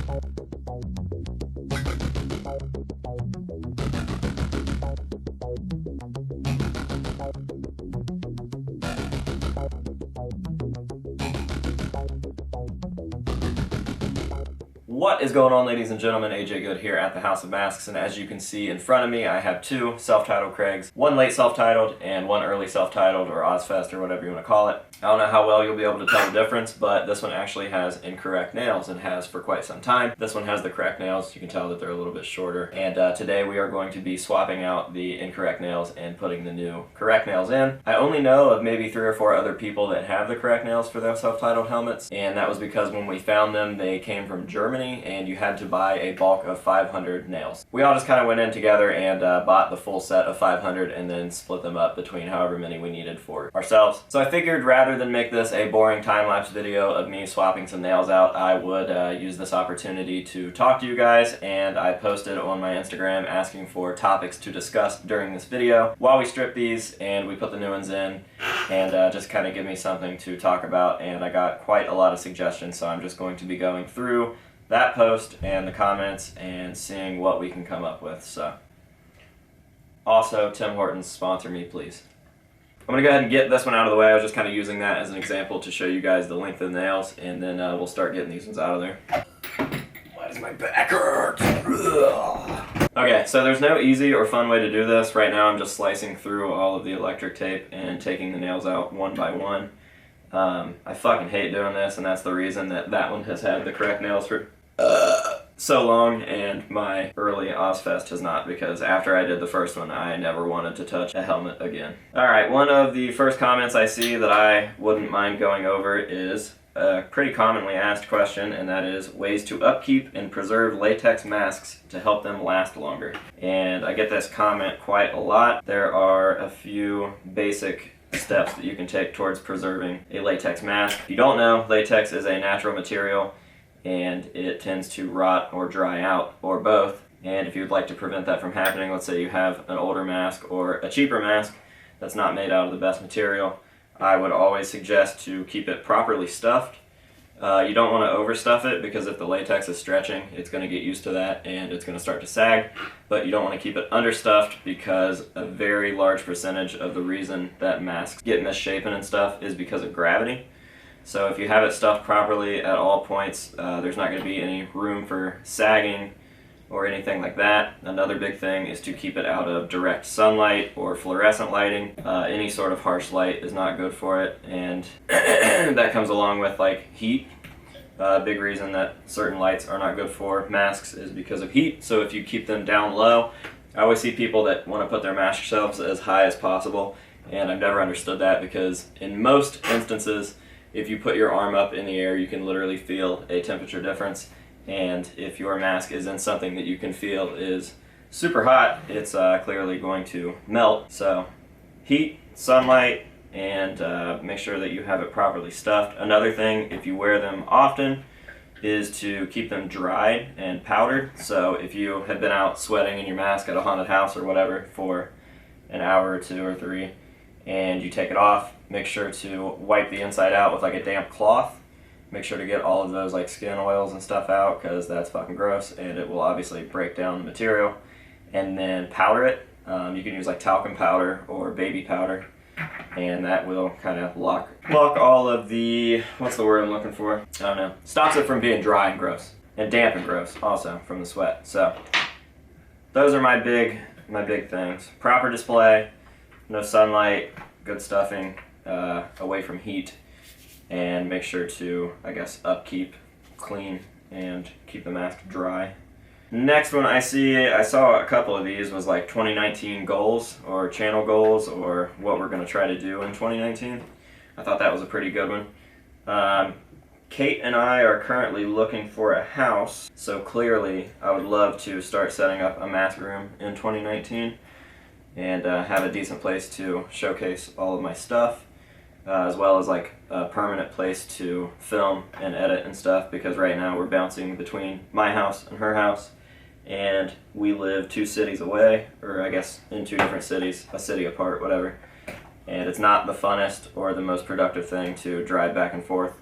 What is going on, ladies and gentlemen? AJ Good here at the House of Masks, and as you can see in front of me, I have two self-titled Craigs, one late self-titled and one early self-titled, or Ozfest, or whatever you want to call it. I don't know how well you'll be able to tell the difference, but this one actually has incorrect nails and has for quite some time. This one has the correct nails. You can tell that they're a little bit shorter, and today we are going to be swapping out the incorrect nails and putting the new correct nails in. I only know of maybe 3 or 4 other people that have the correct nails for their self-titled helmets, and that was because when we found them, they came from Germany, and you had to buy a bulk of 500 nails. We all just kind of went in together and bought the full set of 500 and then split them up between however many we needed for ourselves. So I figured rather than make this a boring time-lapse video of me swapping some nails out, I would use this opportunity to talk to you guys, and I posted on my Instagram asking for topics to discuss during this video while we strip these and we put the new ones in, and just kind of give me something to talk about, and I got quite a lot of suggestions, so I'm just going to be going through that post and the comments and seeing what we can come up with. So, also, Tim Hortons, sponsor me, please. I'm going to go ahead and get this one out of the way. I was just kind of using that as an example to show you guys the length of the nails, and then we'll start getting these ones out of there. Why does my back hurt? Okay, so there's no easy or fun way to do this. Right now I'm just slicing through all of the electric tape and taking the nails out one by one. I fucking hate doing this, and that's the reason that that one has had the correct nails for so long, and my early Ozfest has not, because after I did the first one, I never wanted to touch a helmet again. Alright, one of the first comments I see that I wouldn't mind going over is a pretty commonly asked question, and that is ways to upkeep and preserve latex masks to help them last longer. And I get this comment quite a lot. There are a few basic steps that you can take towards preserving a latex mask. If you don't know, latex is a natural material and it tends to rot or dry out, or both. And if you'd like to prevent that from happening, let's say you have an older mask or a cheaper mask that's not made out of the best material, I would always suggest to keep it properly stuffed. You don't want to overstuff it, because if the latex is stretching, it's going to get used to that and it's going to start to sag. But you don't want to keep it understuffed, because a very large percentage of the reason that masks get misshapen and stuff is because of gravity. So if you have it stuffed properly at all points, there's not going to be any room for sagging or anything like that. Another big thing is to keep it out of direct sunlight or fluorescent lighting. Any sort of harsh light is not good for it, and that comes along with like heat. Big reason that certain lights are not good for masks is because of heat. So if you keep them down low, I always see people that want to put their mask shelves as high as possible, and I've never understood that, because in most instances, if you put your arm up in the air, you can literally feel a temperature difference. And if your mask is in something that you can feel is super hot, it's clearly going to melt. So heat, sunlight, and make sure that you have it properly stuffed. Another thing, if you wear them often, is to keep them dry and powdered. So if you have been out sweating in your mask at a haunted house or whatever for an hour or 2 or 3, and you take it off, make sure to wipe the inside out with like a damp cloth. Make sure to get all of those like skin oils and stuff out, because that's fucking gross and it will obviously break down the material. And then powder it. You can use like talcum powder or baby powder, and that will kind of lock all of the, what's the word I'm looking for? I don't know. Stops it from being dry and gross, and damp and gross also from the sweat. So those are my big things. Proper display, no sunlight, good stuffing, away from heat, and make sure to, I guess, upkeep, clean, and keep the mask dry. Next one I saw a couple of these was like 2019 goals, or channel goals, or what we're going to try to do in 2019. I thought that was a pretty good one. Kate and I are currently looking for a house, so clearly I would love to start setting up a mask room in 2019 and have a decent place to showcase all of my stuff, as well as like a permanent place to film and edit and stuff, because right now we're bouncing between my house and her house, and we live 2 cities away, or I guess in 2 different cities, a city apart, whatever. And it's not the funnest or the most productive thing to drive back and forth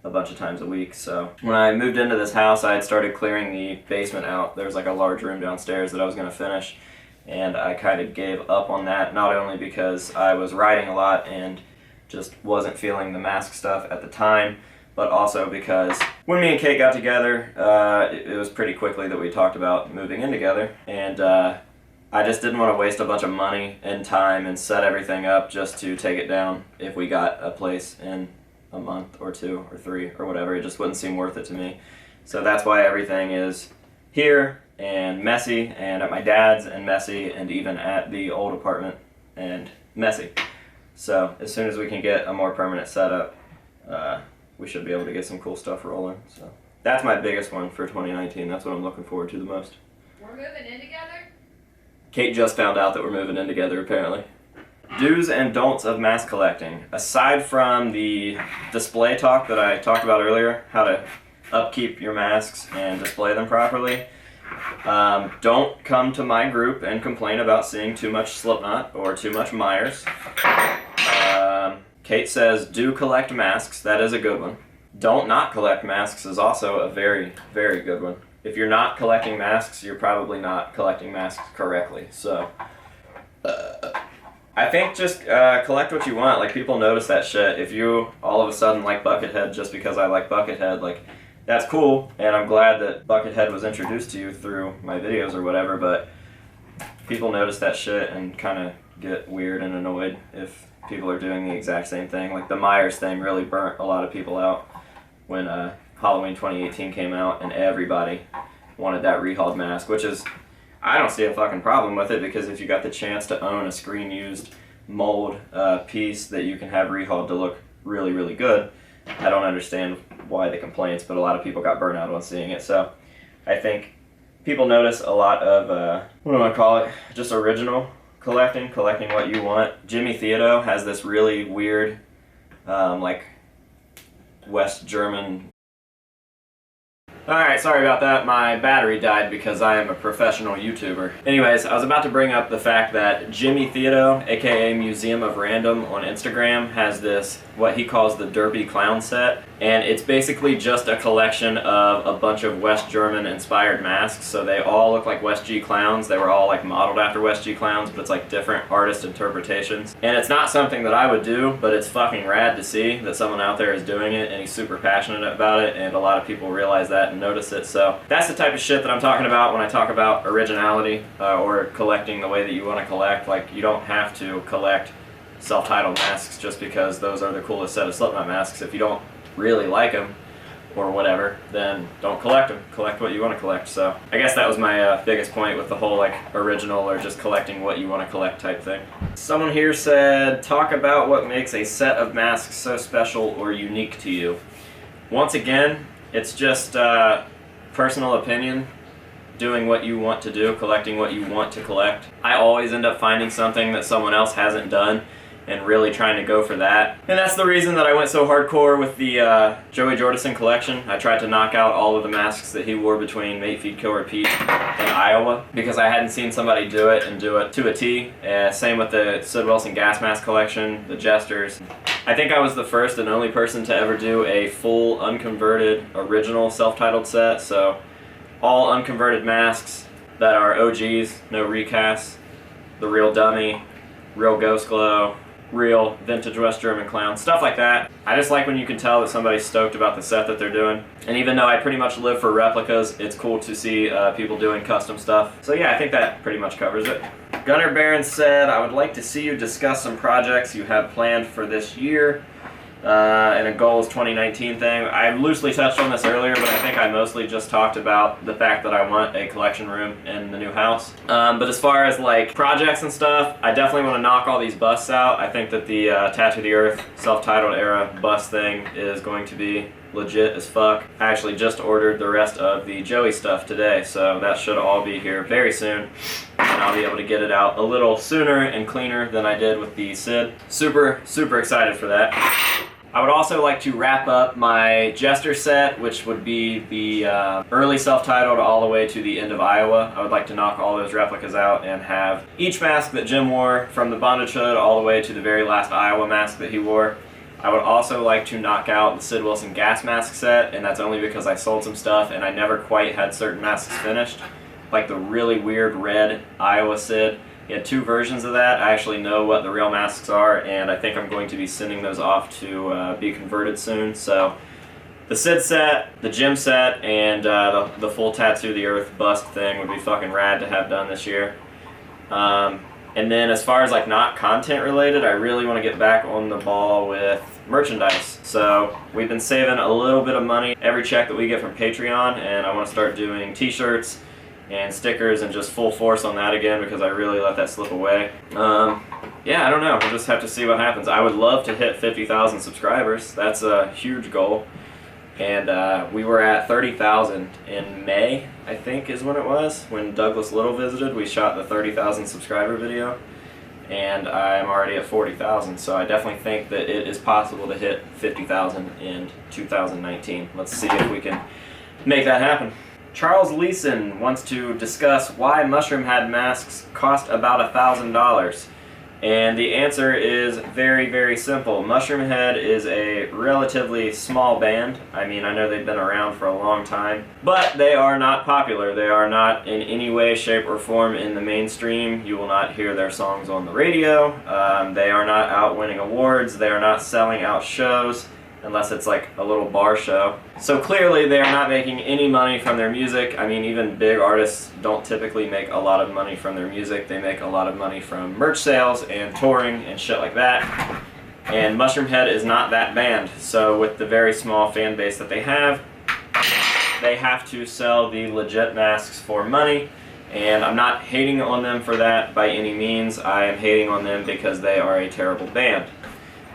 a bunch of times a week. So when I moved into this house, I had started clearing the basement out. There was like a large room downstairs that I was going to finish, and I kind of gave up on that, not only because I was writing a lot and just wasn't feeling the mask stuff at the time, but also because when me and Kate got together, it was pretty quickly that we talked about moving in together, and I just didn't want to waste a bunch of money and time and set everything up just to take it down if we got a place in a month or 2 or 3 or whatever. It just wouldn't seem worth it to me. So that's why everything is here and messy, and at my dad's and messy, and even at the old apartment and messy. So as soon as we can get a more permanent setup, we should be able to get some cool stuff rolling. So that's my biggest one for 2019. That's what I'm looking forward to the most. We're moving in together? Kate just found out that we're moving in together, apparently. Do's and don'ts of mask collecting. Aside from the display talk that I talked about earlier, how to upkeep your masks and display them properly, don't come to my group and complain about seeing too much Slipknot or too much Myers. Kate says, do collect masks. That is a good one. Don't not collect masks is also a very, very good one. If you're not collecting masks, you're probably not collecting masks correctly. So I think just collect what you want. Like, people notice that shit. If you all of a sudden like Buckethead just because I like Buckethead, like, that's cool, and I'm glad that Buckethead was introduced to you through my videos or whatever, but people notice that shit and kind of get weird and annoyed if people are doing the exact same thing. Like, the Myers thing really burnt a lot of people out when Halloween 2018 came out, and everybody wanted that rehauled mask, which is, I don't see a fucking problem with it, because if you got the chance to own a screen-used mold piece that you can have rehauled to look really, really good, I don't understand why the complaints, but a lot of people got burnt out on seeing it. So I think people notice a lot of, what do I call it, just original collecting what you want. Jimmy Theodo has this really weird, like, West German... Alright, sorry about that. My battery died because I am a professional YouTuber. Anyways, I was about to bring up the fact that Jimmy Theodo, aka Museum of Random on Instagram, has this, what he calls the Derby Clown set. And it's basically just a collection of a bunch of West German inspired masks. So they all look like West G clowns. They were all like modeled after West G clowns, but it's like different artist interpretations. And it's not something that I would do, but it's fucking rad to see that someone out there is doing it, and he's super passionate about it, and a lot of people realize that and notice it. So that's the type of shit that I'm talking about when I talk about originality or collecting the way that you want to collect. Like, you don't have to collect self-titled masks just because those are the coolest set of Slipknot masks. If you don't really like them or whatever, then don't collect them. Collect what you want to collect. So I guess that was my biggest point with the whole like original or just collecting what you want to collect type thing. Someone here said, talk about what makes a set of masks so special or unique to you. Once again, it's just personal opinion, doing what you want to do, collecting what you want to collect. I always end up finding something that someone else hasn't done and really trying to go for that. And that's the reason that I went so hardcore with the Joey Jordison collection. I tried to knock out all of the masks that he wore between Mate, Feed, Kill, Repeat and Iowa, because I hadn't seen somebody do it and do it to a T. Same with the Sid Wilson gas mask collection, the Jesters. I think I was the first and only person to ever do a full unconverted original self-titled set, so all unconverted masks that are OGs, no recasts, the real dummy, real ghost glow, real vintage West German clown, stuff like that. I just like when you can tell that somebody's stoked about the set that they're doing. And even though I pretty much live for replicas, it's cool to see people doing custom stuff. So yeah, I think that pretty much covers it. Gunnar Barron said, I would like to see you discuss some projects you have planned for this year. And a goals 2019 thing. I loosely touched on this earlier, but I think I mostly just talked about the fact that I want a collection room in the new house. But as far as like projects and stuff, I definitely want to knock all these busts out. I think that the Tattoo the Earth self-titled era bust thing is going to be legit as fuck. I actually just ordered the rest of the Joey stuff today, so that should all be here very soon. And I'll be able to get it out a little sooner and cleaner than I did with the Sid. Super, super excited for that. I would also like to wrap up my Jester set, which would be the early self-titled all the way to the end of Iowa. I would like to knock all those replicas out and have each mask that Jim wore, from the Bondage Hood all the way to the very last Iowa mask that he wore. I would also like to knock out the Sid Wilson gas mask set, and that's only because I sold some stuff and I never quite had certain masks finished. Like the really weird red Iowa Sid. He had 2 versions of that. I actually know what the real masks are, and I think I'm going to be sending those off to be converted soon. So the Sid set, the gym set, and the full Tattoo the Earth bust thing would be fucking rad to have done this year. And then as far as like not content related, I really want to get back on the ball with merchandise. So we've been saving a little bit of money every check that we get from Patreon, and I want to start doing t-shirts and stickers and just full force on that again because I really let that slip away. Yeah, I don't know. We'll just have to see what happens. I would love to hit 50,000 subscribers. That's a huge goal. And we were at 30,000 in May, I think is when it was, when Douglas Little visited. We shot the 30,000 subscriber video, and I'm already at 40,000, so I definitely think that it is possible to hit 50,000 in 2019. Let's see if we can make that happen. Charles Leeson wants to discuss why Mushroomhead masks cost about $1,000. And the answer is very, very simple. Mushroomhead is a relatively small band. I mean, I know they've been around for a long time, but they are not popular. They are not in any way, shape, or form in the mainstream. You will not hear their songs on the radio. They are not out winning awards. They are not selling out shows, unless it's like a little bar show. So clearly they are not making any money from their music. I mean, even big artists don't typically make a lot of money from their music. They make a lot of money from merch sales and touring and shit like that. And Mushroomhead is not that band. So with the very small fan base that they have to sell the legit masks for money. And I'm not hating on them for that by any means. I am hating on them because they are a terrible band.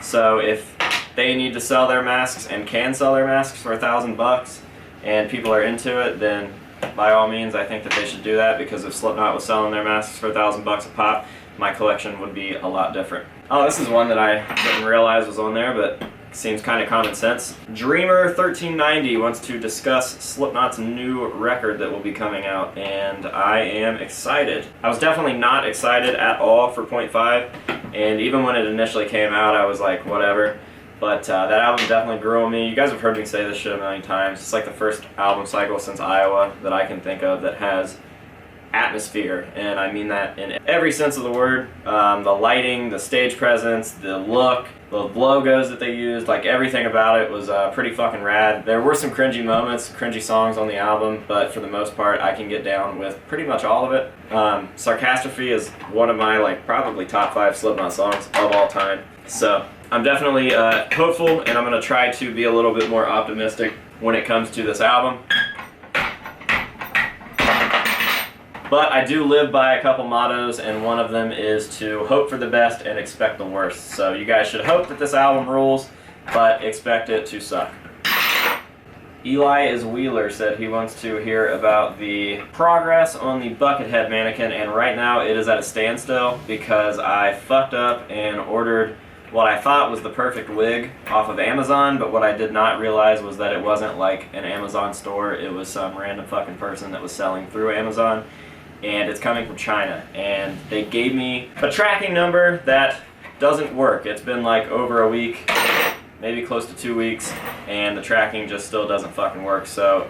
So if they need to sell their masks and can sell their masks for $1,000 and people are into it, then by all means I think that they should do that, because if Slipknot was selling their masks for $1,000 a pop, my collection would be a lot different. Oh, this is one that I didn't realize was on there, but seems kind of common sense. Dreamer1390 wants to discuss Slipknot's new record that will be coming out, and I am excited. I was definitely not excited at all for Point 5, and even when it initially came out I was like, whatever. But that album definitely grew on me. You guys have heard me say this shit a million times. It's like the first album cycle since Iowa that I can think of that has atmosphere, and I mean that in every sense of the word. The lighting, the stage presence, the look, the logos that they used, like everything about it was pretty fucking rad. There were some cringy moments, cringy songs on the album, but for the most part I can get down with pretty much all of it. Sarcastrophe is one of my probably top 5 Slipknot songs of all time. So I'm definitely hopeful, and I'm going to try to be a little bit more optimistic when it comes to this album. But I do live by a couple mottos, and one of them is to hope for the best and expect the worst. So you guys should hope that this album rules, but expect it to suck. Eli is Wheeler said he wants to hear about the progress on the Buckethead mannequin, and right now it is at a standstill because I fucked up and ordered what I thought was the perfect wig off of Amazon, but what I did not realize was that it wasn't like an Amazon store. It was some random fucking person that was selling through Amazon, and it's coming from China, and they gave me a tracking number that doesn't work. It's been like over a week, maybe close to 2 weeks, and the tracking just still doesn't fucking work. So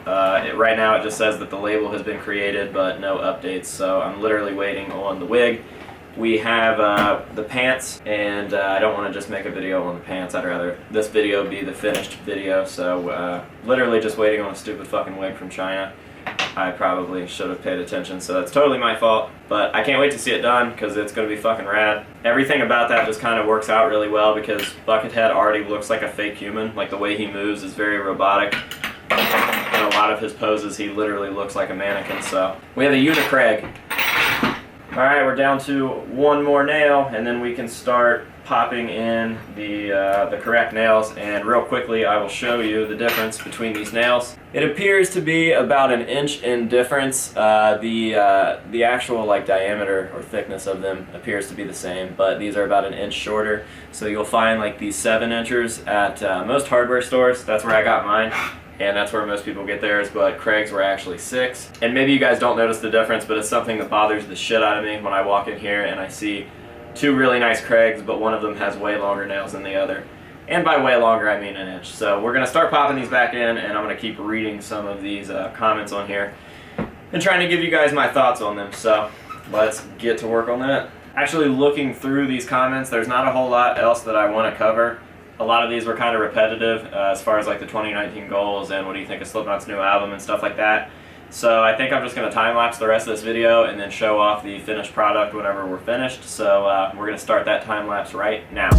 right now it just says that the label has been created but no updates, so I'm literally waiting on the wig. We have the pants, and I don't want to just make a video on the pants. I'd rather this video be the finished video, so literally just waiting on a stupid fucking wig from China. I probably should have paid attention, so that's totally my fault. But I can't wait to see it done, because it's going to be fucking rad. Everything about that just kind of works out really well, because Buckethead already looks like a fake human. Like, the way he moves is very robotic. In a lot of his poses, he literally looks like a mannequin, so. We have a Craig. Alright, we're down to one more nail, and then we can start popping in the correct nails, and real quickly I will show you the difference between these nails. It appears to be about an inch in difference. The actual diameter or thickness of them appears to be the same, but these are about an inch shorter. So you'll find these 7-inchers at most hardware stores. That's where I got mine. And that's where most people get theirs, but Craig's were actually 6. And maybe you guys don't notice the difference, but it's something that bothers the shit out of me when I walk in here and I see 2 really nice Craig's, but one of them has way longer nails than the other. And by way longer, I mean an inch. So we're gonna start popping these back in, and I'm gonna keep reading some of these comments on here and trying to give you guys my thoughts on them. So let's get to work on that. Actually, looking through these comments, there's not a whole lot else that I want to cover. A lot of these were kind of repetitive as far as like the 2019 goals and what do you think of Slipknot's new album and stuff like that. So I think I'm just going to time-lapse the rest of this video and then show off the finished product whenever we're finished. So we're going to start that time-lapse right now.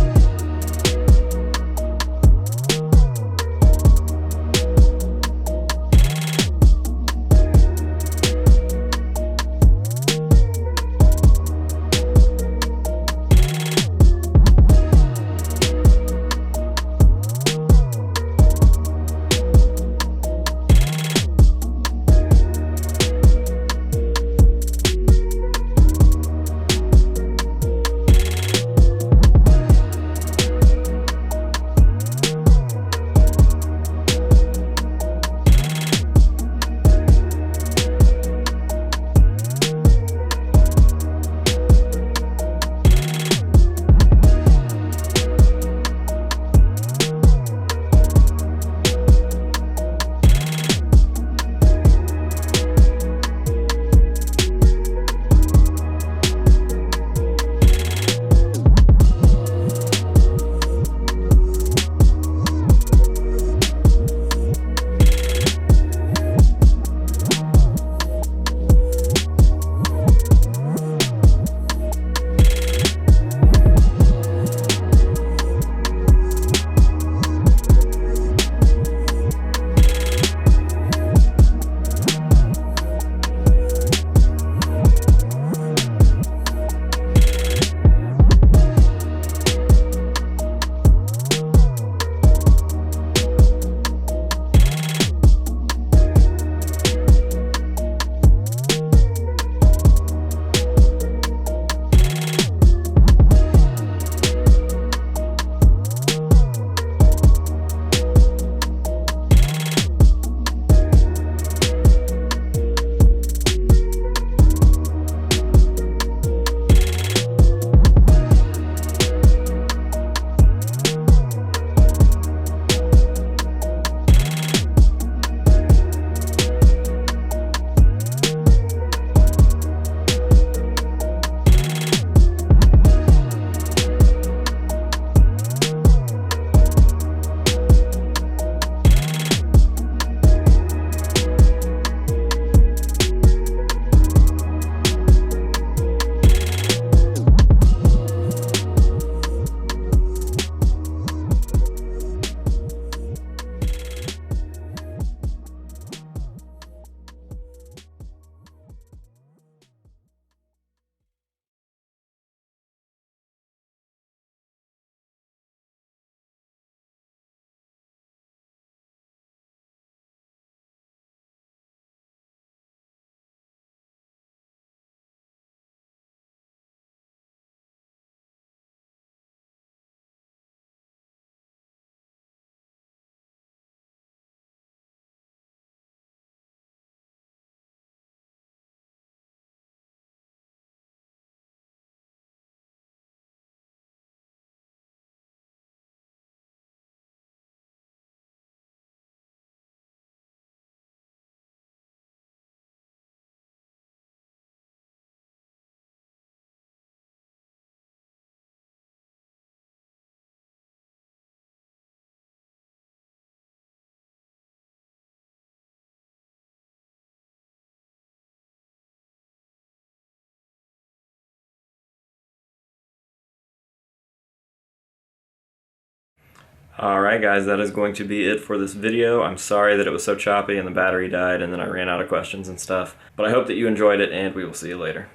Alright guys, that is going to be it for this video. I'm sorry that it was so choppy and the battery died and then I ran out of questions and stuff. But I hope that you enjoyed it and we will see you later.